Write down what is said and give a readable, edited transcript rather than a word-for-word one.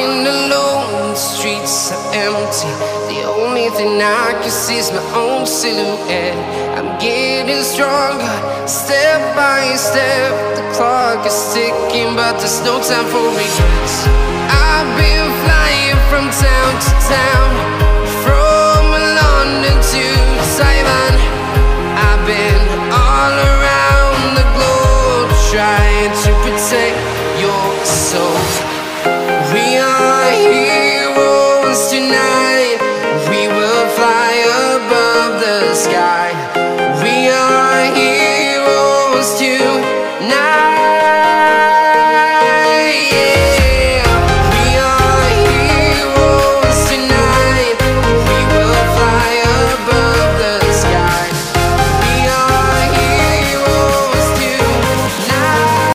Walking alone, the streets are empty. The only thing I can see is my own silhouette. I'm getting stronger, step by step. The clock is ticking, but there's no time for regrets. I've been flying from town to town,